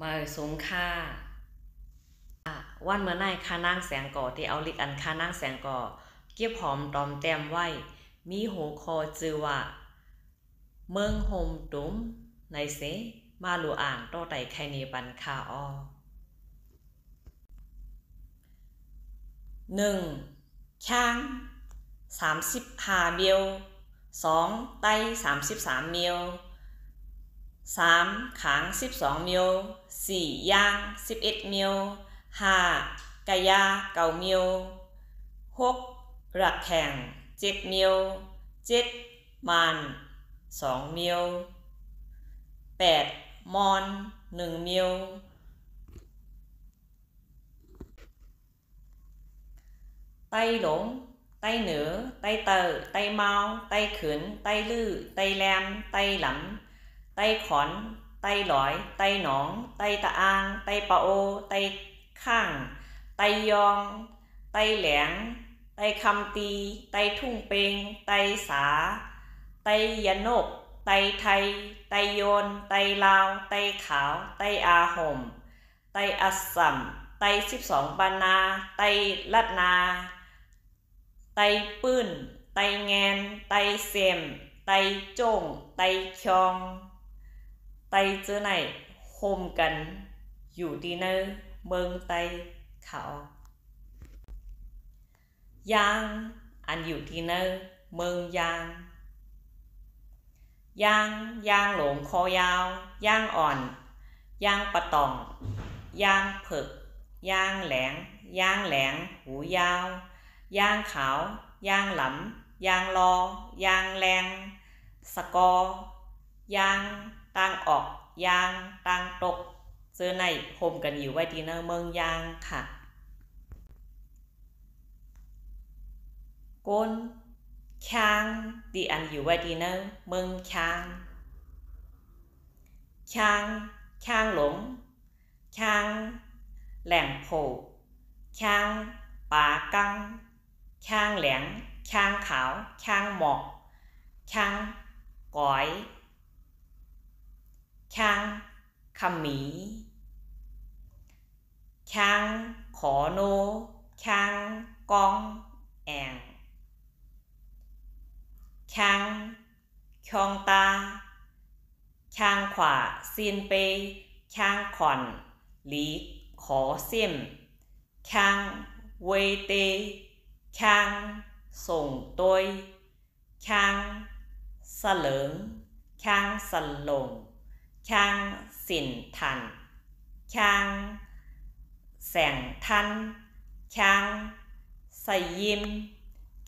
มาสงค่าวันเมื่อไหร่ค่านางแสงก่อที่เอาลิกอันค่านางแสงก่อเก็บหอมตอมแต้มไว้มีหัวคอจือว่าเมืองโฮมตุ้มในเสมาหลูอ่างโตไต่ไข่เนปันคาอ้อช้าง35เมียว2ไต้33เมียว3ขาง12เมียว4ย่าง11เมียว5กะยา9เมียว6ระแข่ง7เมียว7มาน2เมียว8มอน1เมียวไต้หลงไต้เหนือไต้เตอไต้เมาไต้ขืนไต้ลื่อไต้แลมไต้หลำไต้ขอนไต้หลอยไต้หนองไต้ตะอางไต้ปะโอไต้ข้างไต้ยองไต้แหลงไต้คำตีไต้ทุ่งเปงไต้สาไต้ยะนกไต้ไทยไต้โยนไต้ลาวไต้ขาวไต้อาห่มไต้อัสสัมไต้12บานาไต้ลัดนาไต้ปื้นไต้แงนไต้เซมไต้โจ้งไต้คยองไต้เจอไหนโฮมกันอยู่ดีเนอร์เมืองไต้เขายางอันอยู่ดีเนอร์เมืองยางยางหลงคอยาวยางอ่อนยางปะตองยางเผึกยางแหลงหูยาวยางขาวยางหลำยางรอยางแรงสกอยางต่างออกยางต่างตกเจอในโฮมกันอยู่ไว้ดีเนอร์เมืองยางค่ะก้นช้างดีอันอยู่ไว้ดีเนอร์เมืองช้างหลงช้างแหล่งโผช้างป่ากังช้างแหลงช้างขาวช้างหมอกช้างก๋อยช้างขมีช้างขอโนช้างกองแองช้างคองตาช้างขวาซีนเปช้างขอนหลีขอเสี่ยมช้างเวเตช้างส่งตยช้างสะเหลิงช้างสะหลงช้างสินทันช้างแสงทันช้างสยิม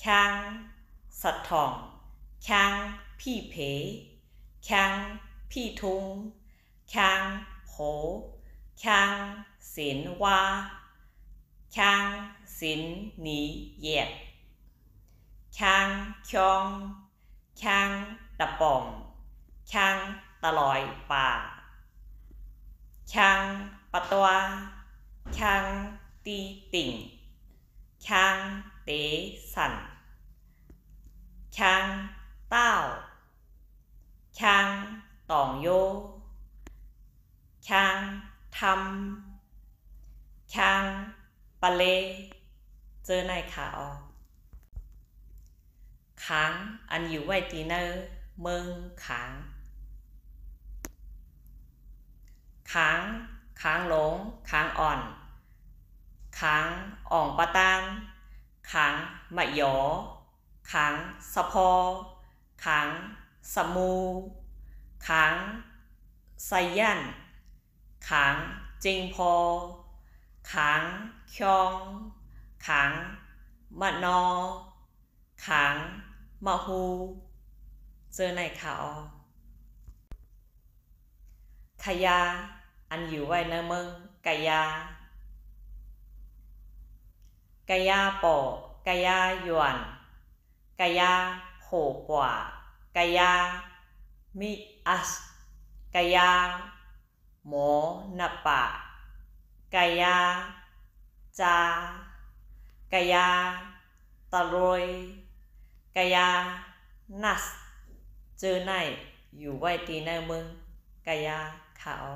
ช้างสะทองช้างพี่เพช้างพี่ทุงช้างโผช้างศิลวาช้างศิลหนีเหยียดช้างคองช้างตะป่องช้างตะลอยป่าช้างปะตัวช้างตีติ่งช้างเตสันช้างเต้าช้างตองโยช้างทำช้างปะเลเจอในขาออค้างอันอยู่ไว้ตีเนอร์เมืองค้างหลงค้างอ่อนค้างอ่องปะตานค้างมะยอค้างสะพอค้างสะมูค้างไซยันค้างจิงพอค้างคยองค้างมะนอค้างมะฮูเจอในขาออขยาอันอยู่ไว้ในเมืองกะยป่อกะยาหยวนกะยาโหกว่ากะยามิอัสกะยาหมอนปะกะยาจากะยาตะรอยกะยานัสเจอในอยู่ไว้ตีในเมืองกะยาขาว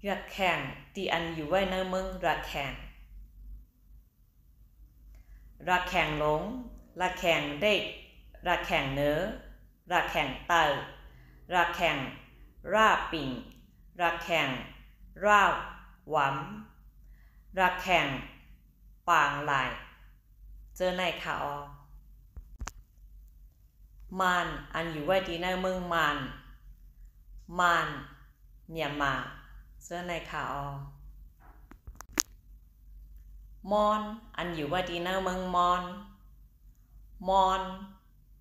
รักแข่งที่อันอยู่ไว้ในเมืองรักแข่งรักแข่งหลงรักแข่งเด็กรักแข่งเนื้อรักแข่งเต่ารักแข่งราปิ่งรักแข่งราหวำรักแข่งปางลายเจอในข่าวมันอันอยู่ไว้ที่ในเมืองมันเนี่ยมาเจอในข่าวมอนอันอยู่ไว้ที่ในเมืองมอน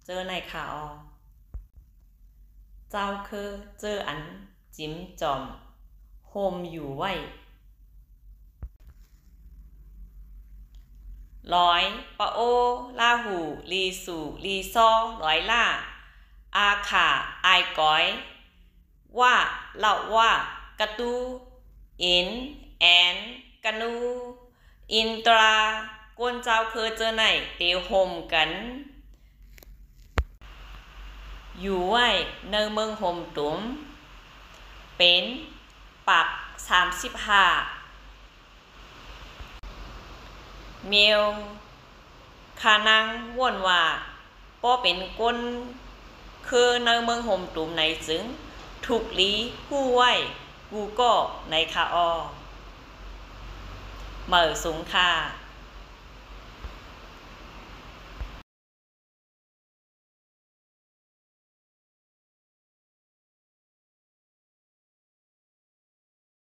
เจอในข่าวเจ้าคือเจออันจิ้มจอมโฮมอยู่ไว้ร้อยปะโอลาหูลีสูลีซอร้อยล่าอาขาอายก้อยว่าเล่าว่ากระตูอินแอนกะนูอินตรากวนเจ้าคือเจอไหนเตียวโฮมกันอยู่ไว้ในเมืองโฮมตุ้มเป็นปัก35เมียวคานังว่นว่าป้อเป็นก้นคือในเมืองโฮมตุ้มในจึงถูกลีผู้ไว้กูก็ในคาอเหมือสูงค่า